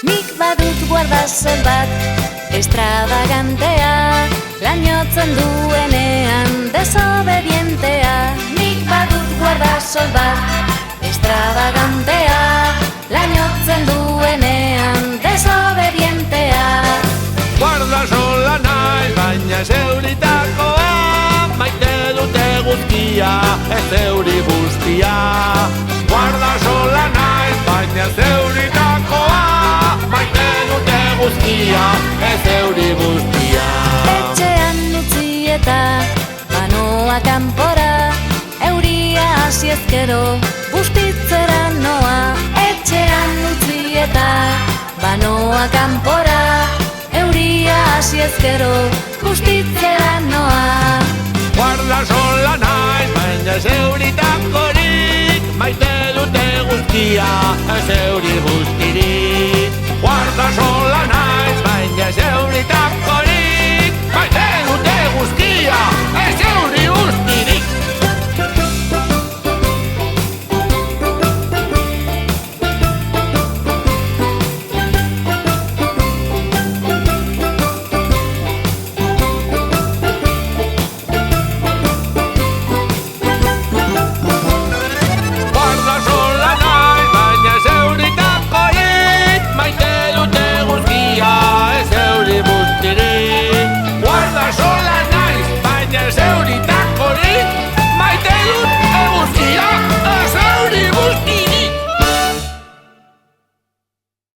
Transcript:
Nik badut guardasol bat, extravagantea, lainotzen duenean desobedientea. Nik badut guardasol bat, extravagantea, lainotzen duenean desobedientea. Guardasola naiz, baina ez euritakoa, maite dute guztia, ez euri guztia. Guardasola naiz, baina ez euritakoa, maite dute guztia, ez euri guztia. Etxean utzi eta banoa kanpora, euria hasi ezkero bustitzera noa. Etxean utzi eta banoa kanpora, euria hasi ezkero bustitzera noa. Guardasola naiz, baina ez euritakorik, maite dute guztia, ez